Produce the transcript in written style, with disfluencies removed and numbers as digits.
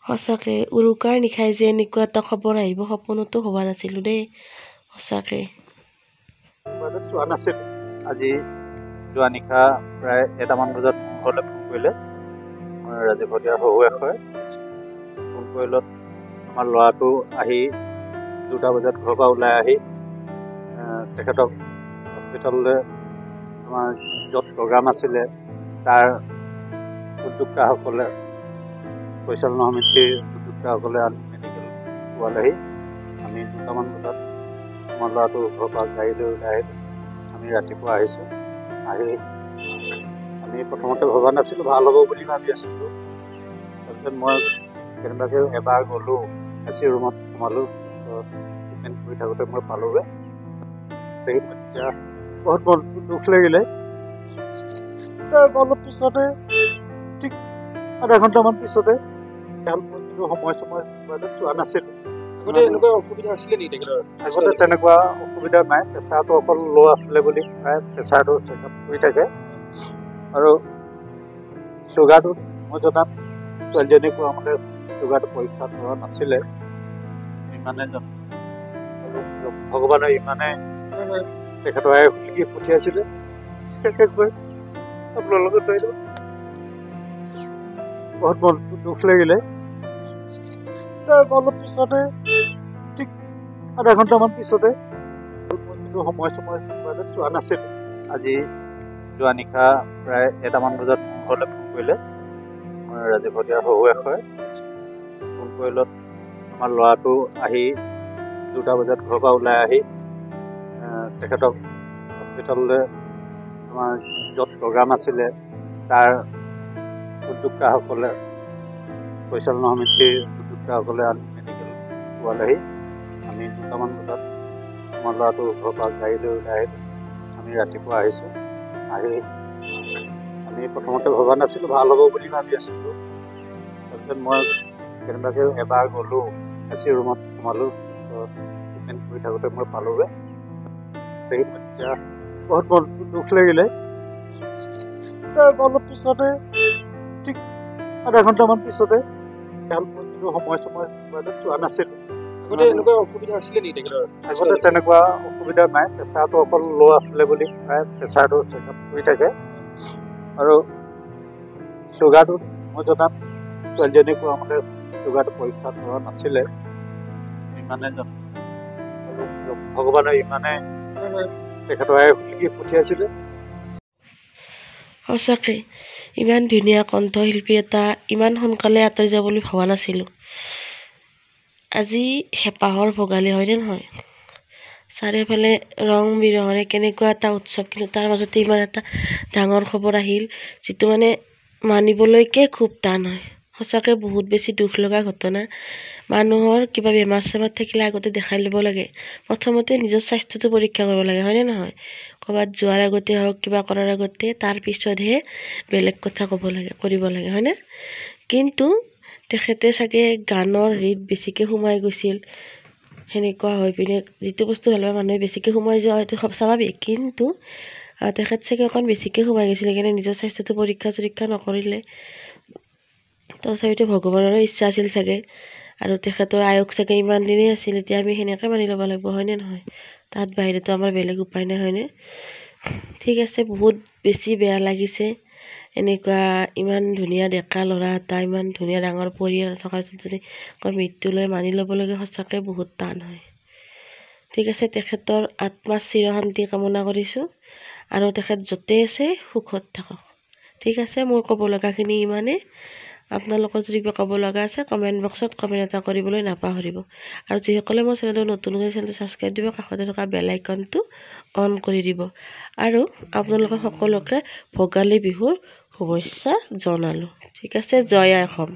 সঁচাকে উৰুকাৰ নিশাই যে এনেকুৱা এটা খবৰ আহিব সপোনতো ভবা নাছিলোঁ দেই। সঁচাকে চোৱা নাছিলোঁ। আজি যোৱা নিশা প্ৰায় 1টামান বজাত মোৰ ঘৰলৈ ফোন কৰিলে। মই ৰাজীৱ শদিয়াৰ শহুৱেক হয়। ফোন কৰিলত আমাৰ ল'ৰাটো আহি 2টা বজাত ঘৰৰ পৰা ওলাই আহি তেখেতক হস্পিটেললৈ আমাৰ য'ত প্ৰগ্ৰাম আছিলে তাৰ উদ্যোক্তাসকলে পৰিচালনা সমিতিৰ উদ্যোক্তাসকলে আনি মেডিকেল পোৱালেহি। আমি 2টামান বজাত আমাৰ ল'ৰাটো ঘৰৰ পৰা গাড়ী লৈ ওলাই আহিলোঁ। আমি ৰাতিপুৱা আহিছোঁ। আহি আমি প্ৰথমতে ভবা নাছিলোঁ, ভাল হ'ব বুলি ভাবি আছিলোঁ। তাৰপিছত মই কেনেবাকৈ এবাৰ গ'লোঁ, এচি ৰুমত সোমালোঁ। ট্ৰিটমেণ্ট কৰি থাকোঁতে মই পালোঁগৈ। তেতিয়া বহুত মনটো দুখ লাগিলে। তাৰ অলপ পিছতে ঠিক আধা ঘণ্টামান পিছতে কিন্তু সময় চোৱা নাছিলোঁ। আগতে এনেকুৱা অসুবিধা আছিলে নেকি তেখেতৰ? আগতে তেনেকুৱা অসুবিধা নাই। প্ৰেছাৰটো অকল ল' আছিলে বুলি প্ৰায় প্ৰেছাৰটো চেকআপ কৰি থাকে। আৰু চুগাৰটো মই জনাত ছোৱালীজনী কোৱা মতে চুগাৰটো পৰীক্ষা কৰা নাছিলে। ইমানে ভগৱানে ইমানে তেখেতৰ লিখি পঠিয়াইছিলে। বিশেষকৈ আপোনালোকে বহুত মনটো দুখ লাগিলে। তাৰ অলপ পিছতে ঠিক আধা ঘণ্টামান পিছতে কিন্তু সময় চোৱা নাছিলোঁ। আজি যোৱা নিশা প্ৰায় 1টামান বজাত মোৰ ঘৰলৈ ফোন কৰিলে। মই ৰাজীৱ শদিয়াৰ শহুৱেক হয়। ফোন কৰিলত আমাৰ ল'ৰাটো আহি 2টা বজাত ঘৰৰ পৰা ওলাই আহি তেখেতক হস্পিটেললৈ আমাৰ য'ত প্ৰগ্ৰাম আছিলে তাৰ উদ্যোক্তাসকলে পৰিচালনা সমিতিৰ উদ্যোক্তাসকলে আনি মেডিকেল পোৱালেহি। আমি 2টামান বজাত আমাৰ ল'ৰাটো ঘৰৰ পৰা গাড়ী লৈ ওলাই আহিলোঁ। আমি ৰাতিপুৱা আহিছোঁ। আহি আমি প্ৰথমতে ভবা নাছিলোঁ, ভাল হ'ব বুলি ভাবি আছিলোঁ। তাৰপিছত মই কেনেবাকৈ এবাৰ গ'লোঁ, এচি ৰুমত সোমালোঁ। ট্ৰিটমেণ্ট কৰি থাকোঁতে মই পালোঁগৈ। তেতিয়া বহুত মনটো দুখ লাগিলে। তাৰ অলপ পিছতে ঠিক আধা ঘণ্টামান পিছতে কিন্তু সময় চোৱা নাছিলোঁ। আগতে এনেকুৱা অসুবিধা আছিলে নেকি তেখেতৰ? আগতে তেনেকুৱা অসুবিধা নাই। প্ৰেছাৰটো অকল ল' আছিলে বুলি প্ৰায় প্ৰেছাৰটো চেকআপ কৰি থাকে। আৰু চুগাৰটো মই জনাত ছোৱালীজনী কোৱা মতে চুগাৰটো পৰীক্ষা কৰা নাছিলে। ইমানে ভগৱানে ইমানে তেখেতৰ লিখি পঠিয়াইছিলে। সঁচাকে ইমান ধুনীয়া কণ্ঠশিল্পী এটা ইমান সোনকালে আঁতৰি যাব বুলি ভবা নাছিলোঁ। আজি হেঁপাহৰ ভোগালী হয়নে নহয়? চাৰিওফালে ৰং বিৰঙৰে কেনেকুৱা এটা উৎসৱ, কিন্তু তাৰ মাজতে ইমান এটা ডাঙৰ খবৰ আহিল যিটো মানে মানিবলৈকে খুব টান হয়। সঁচাকৈ বহুত বেছি দুখ লগা ঘটনা। মানুহৰ কিবা বেমাৰ চেমাৰ থাকিলে আগতে দেখাই ল'ব লাগে। প্ৰথমতে নিজৰ স্বাস্থ্যটো পৰীক্ষা কৰিব লাগে, হয়নে নহয়? ক'ৰবাত যোৱাৰ আগতে হওক, কিবা কৰাৰ আগতে, তাৰ পিছতহে বেলেগ কথা কৰিব লাগে, হয়নে? কিন্তু তেখেতে চাগে গানৰ ৰীত বেছিকৈ সোমাই গৈছিল। সেনেকুৱা হৈ পিনে যিটো বস্তু ভাল পায় মানুহে বেছিকৈ সোমাই যোৱা হয়তো স্বাভাৱিক, কিন্তু তেখেত চাগে অকণ বেছিকৈ সোমাই গৈছিল। সেইকাৰণে নিজৰ স্বাস্থ্যটো পৰীক্ষা নকৰিলে। তথাপিতো ভগৱানৰো ইচ্ছা আছিল চাগে, আৰু তেখেতৰ আয়ুস চাগে ইমান দিনেই আছিল। এতিয়া আমি সেনেকৈ মানি ল'ব লাগিব, হয়নে নহয়? তাত বাহিৰতো আমাৰ বেলেগ উপায় নাই, হয়নে? ঠিক আছে, বহুত বেছি বেয়া লাগিছে। এনেকুৱা ইমান ধুনীয়া ডেকা ল'ৰা এটা, ইমান ধুনীয়া ডাঙৰ পৰিয়াল থকাৰ যদি মৃত্যুলৈ মানি ল'বলগীয়া সঁচাকৈ বহুত টান হয়। ঠিক আছে, তেখেতৰ আত্মাৰ চিৰশান্তি কামনা কৰিছোঁ, আৰু তেখেত য'তে আছে সুখত থাকক। ঠিক আছে, মোৰ ক'ব লগাখিনি ইমানে। আপোনালোকৰ যদি কিবা ক'ব লগা আছে কমেণ্ট বক্সত কমেণ্ট এটা কৰিবলৈ নাপাহৰিব। আৰু যিসকলে মোৰ চেনেলটো নতুন হৈ চেনেলটো ছাবস্ক্ৰাইব দিব, কাষতে থকা বেল আইকনটো অন কৰি দিব। আৰু আপোনালোকৰ সকলোকে ভোগালী বিহুৰ শুভেচ্ছা জনালোঁ। ঠিক আছে, জয় আই অসম।